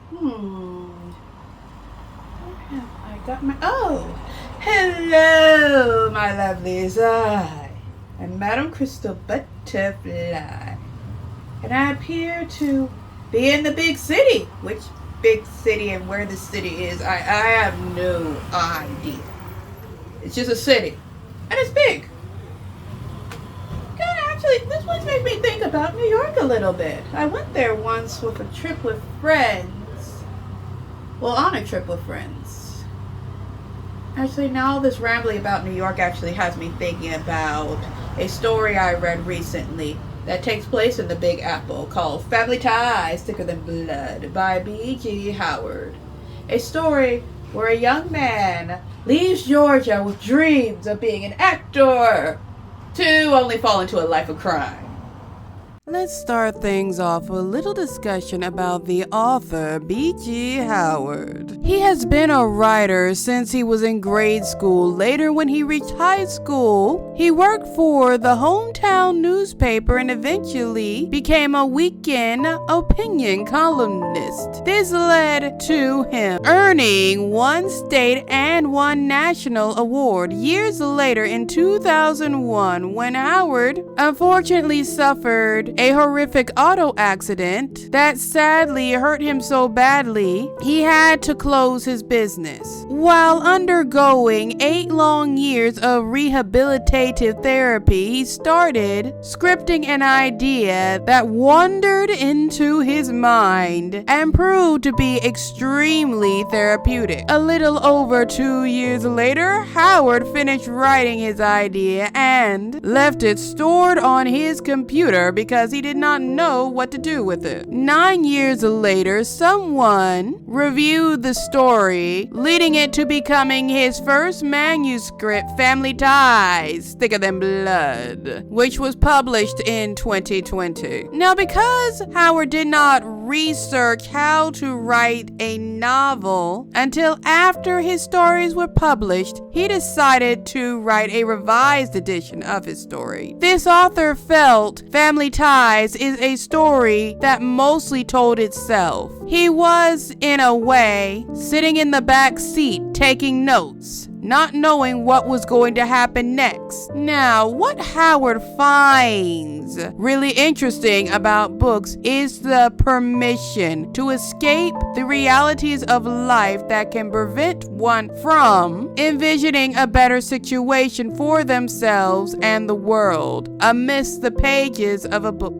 Hmm. Where have I got my. Oh! Hello, my lovelies. I am Madame Crystal Butterfly. And I appear to be in the big city. Which big city and where the city is, I have no idea. It's just a city. And it's big. God, actually, this one makes me think about New York a little bit. I went there once with a trip with friends. Well, on a trip with friends. Actually, now all this rambling about New York actually has me thinking about a story I read recently that takes place in the Big Apple called Family Ties Thicker Than Blood by B.G. Howard. A story where a young man leaves Georgia with dreams of being an actor to only fall into a life of crime. Let's start things off with a little discussion about the author B.G. Howard. He has been a writer since he was in grade school. Later, when he reached high school, he worked for the hometown newspaper and eventually became a weekend opinion columnist. This led to him earning one state and one national award. Years later, in 2001, when Howard unfortunately suffered a horrific auto accident that sadly hurt him so badly, he had to close his business. While undergoing 8 long years of rehabilitative therapy, he started scripting an idea that wandered into his mind and proved to be extremely therapeutic. A little over 2 years later, Howard finished writing his idea and left it stored on his computer because he did not know what to do with it. 9 years later, someone reviewed the story, leading it to becoming his first manuscript, Family Ties Thicker Than Blood, which was published in 2020. Now, because Howard did not research how to write a novel until after his stories were published, he decided to write a revised edition of his story. This author felt Family Ties is a story that mostly told itself. He was, in a way, sitting in the back seat taking notes, not knowing what was going to happen next. Now, what Howard finds really interesting about books is the permission to escape the realities of life that can prevent one from envisioning a better situation for themselves and the world amidst the pages of a book.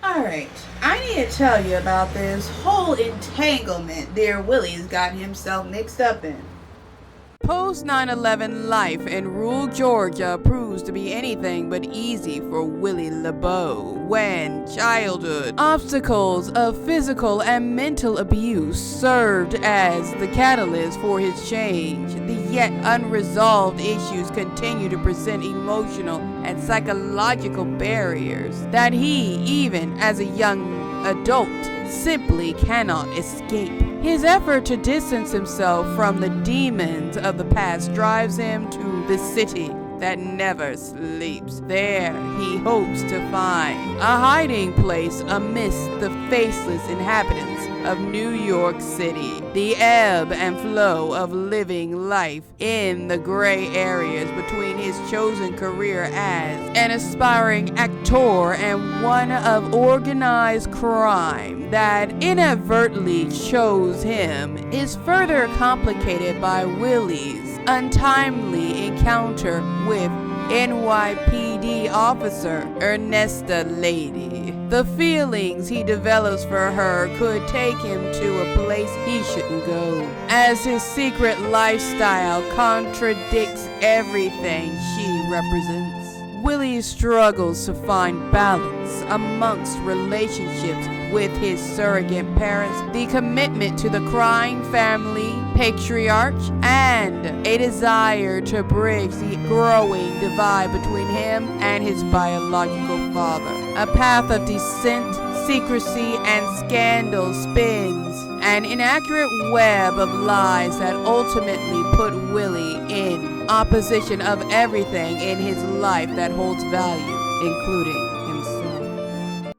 Alright, I need to tell you about this whole entanglement Dear Willie's got himself mixed up in. Post 9/11 life in rural Georgia proves to be anything but easy for Willie LeBeau when childhood obstacles of physical and mental abuse served as the catalyst for his change. The yet unresolved issues continue to present emotional and psychological barriers that he, even as a young adult, simply cannot escape. His effort to distance himself from the demons of the past drives him to the city that never sleeps. There he hopes to find a hiding place amidst the faceless inhabitants of New York City. The ebb and flow of living life in the gray areas between his chosen career as an aspiring actor and one of organized crime that inadvertently chose him is further complicated by Willie's untimely encounter with NYPD officer Ernesta Lady. The feelings he develops for her could take him to a place he shouldn't go, as his secret lifestyle contradicts everything she represents. Willie struggles to find balance amongst relationships with his surrogate parents, the commitment to the crime family patriarch, and a desire to bridge the growing divide between him and his biological father. A path of descent, secrecy, and scandal spins an inaccurate web of lies that ultimately put Willie in opposition of everything in his life that holds value, including himself.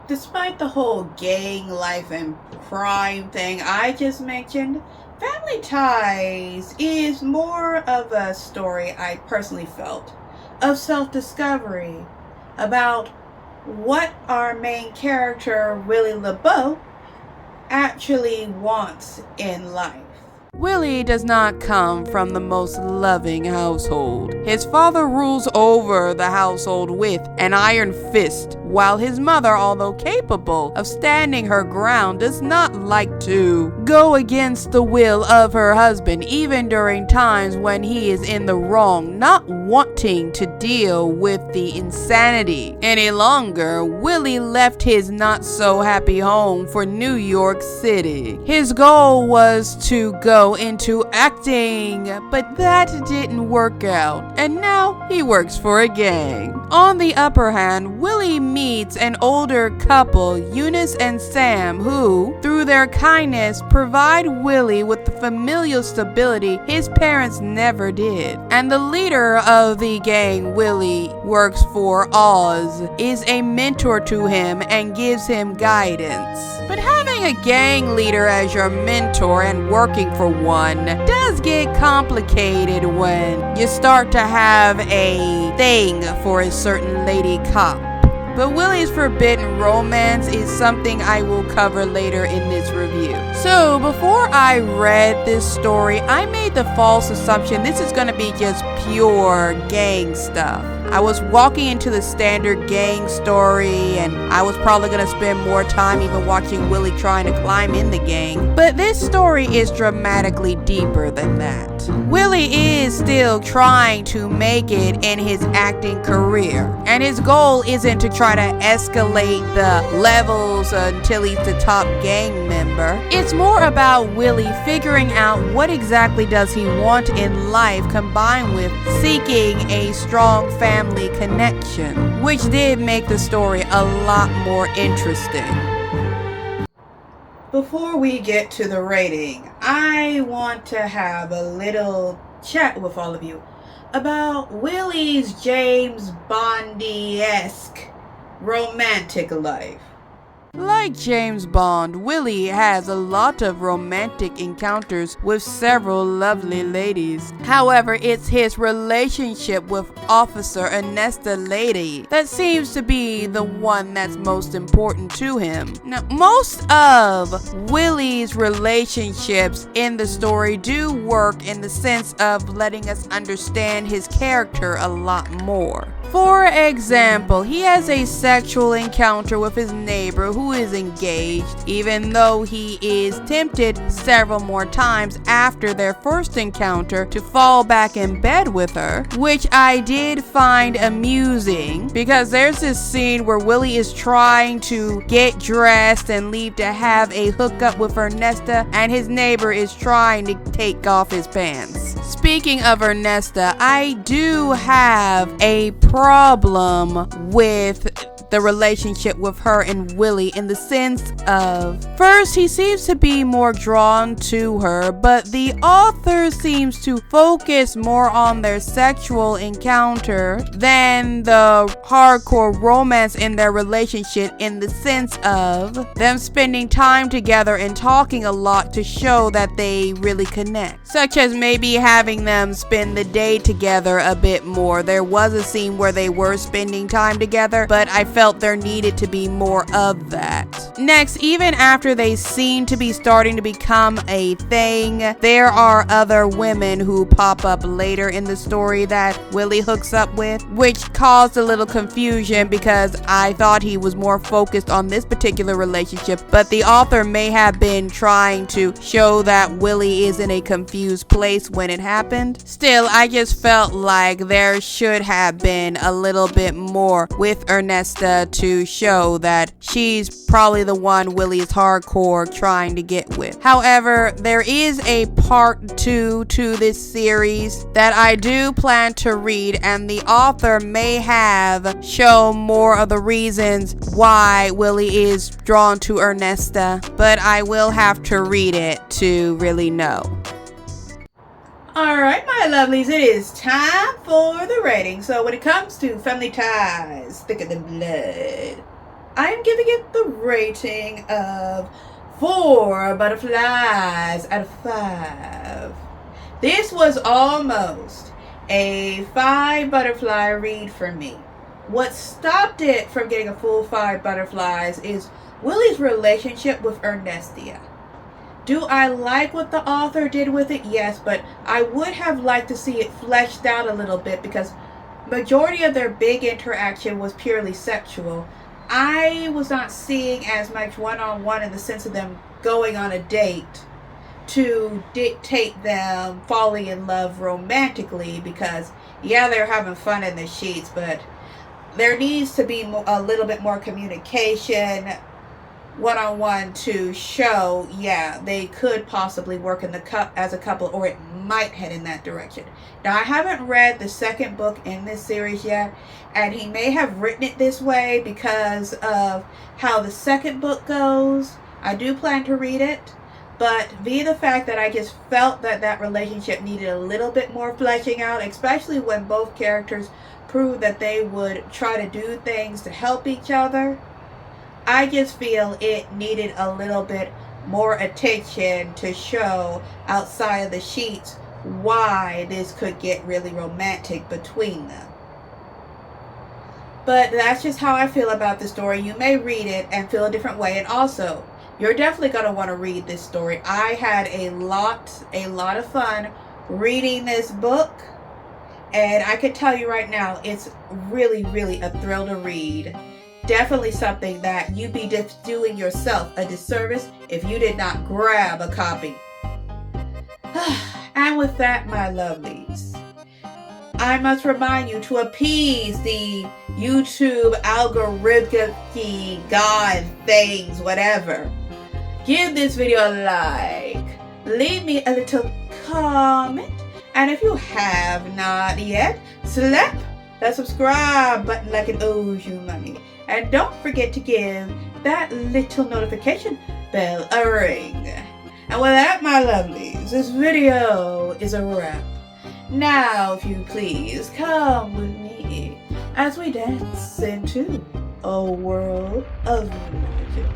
Despite the whole gang life and crime thing I just mentioned, Family Ties is more of a story I personally felt of self-discovery about what our main character, Willie LeBeau, actually wants in life. Willie does not come from the most loving household. His father rules over the household with an iron fist, while his mother, although capable of standing her ground, does not like to go against the will of her husband, even during times when he is in the wrong, not wanting to deal with the insanity any longer. Willie left his not-so-happy home for New York City. His goal was to go into acting, but that didn't work out, and now he works for a gang. On the upper hand, Willie meets an older couple, Eunice and Sam, who, through their kindness, provide Willie with the familial stability his parents never did. And the leader of the gang Willie works for, Oz, is a mentor to him and gives him guidance. But having a gang leader as your mentor and working for one does get complicated when you start to have a thing for a certain lady cop. But Willie's forbidden romance is something I will cover later in this review. So before I read this story, I made the false assumption this is going to be just pure gang stuff. I was walking into the standard gang story, and I was probably going to spend more time even watching Willie trying to climb in the gang. But this story is dramatically deeper than that. Willie is still trying to make it in his acting career, and his goal isn't to try to escalate the levels until he's the top gang member. It's more about Willie figuring out what exactly does he want in life, combined with seeking a strong family connection, which did make the story a lot more interesting. Before we get to the rating, I want to have a little chat with all of you about Willie's James Bondy-esque romantic life. Like James Bond, Willie has a lot of romantic encounters with several lovely ladies. However, it's his relationship with Officer Ernesta Lady that seems to be the one that's most important to him. Now, most of Willie's relationships in the story do work in the sense of letting us understand his character a lot more. For example, he has a sexual encounter with his neighbor who is engaged, even though he is tempted several more times after their first encounter to fall back in bed with her, which I did find amusing because there's this scene where Willie is trying to get dressed and leave to have a hookup with Ernesta, and his neighbor is trying to take off his pants. Speaking of Ernesta, I do have a problem with the relationship with her and Willie in the sense of, first, he seems to be more drawn to her, but the author seems to focus more on their sexual encounter than the hardcore romance in their relationship, in the sense of them spending time together and talking a lot to show that they really connect, such as maybe having them spend the day together a bit more. There was a scene where they were spending time together, but I felt felt there needed to be more of that. Next, even after they seem to be starting to become a thing, there are other women who pop up later in the story that Willie hooks up with, which caused a little confusion because I thought he was more focused on this particular relationship, but the author may have been trying to show that Willie is in a confused place when it happened. Still, I just felt like there should have been a little bit more with Ernesta to show that she's probably the one Willie is hardcore trying to get with. However, there is a part 2 to this series that I do plan to read, and the author may have shown more of the reasons why Willie is drawn to Ernesta, but I will have to read it to really know. Alright, my lovelies, it is time for the rating. So when it comes to Family Ties, Thicker Than Blood, I am giving it the rating of 4 butterflies out of 5. This was almost a 5 butterfly read for me. What stopped it from getting a full 5 butterflies is Willie's relationship with Ernestia. Do I like what the author did with it? Yes, but I would have liked to see it fleshed out a little bit because majority of their big interaction was purely sexual. I was not seeing as much one-on-one in the sense of them going on a date to dictate them falling in love romantically, because yeah, they're having fun in the sheets, but there needs to be a little bit more communication one-on-one to show, yeah, they could possibly work in as a couple, or it might head in that direction. Now, I haven't read the second book in this series yet, and he may have written it this way because of how the second book goes. I do plan to read it, but via the fact that I just felt that that relationship needed a little bit more fleshing out, especially when both characters proved that they would try to do things to help each other. I just feel it needed a little bit more attention to show outside of the sheets why this could get really romantic between them. But that's just how I feel about the story. You may read it and feel a different way, and also you're definitely going to want to read this story. I had a lot of fun reading this book, and I can tell you right now, it's really a thrill to read. Definitely something that you'd be doing yourself a disservice if you did not grab a copy. And with that, my lovelies, I must remind you to appease the YouTube algorithmic god things, whatever. Give this video a like. Leave me a little comment. And if you have not yet, slap that subscribe button like it owes you money. And don't forget to give that little notification bell a ring. And with that, my lovelies, this video is a wrap. Now, if you please, come with me as we dance into a world of magic.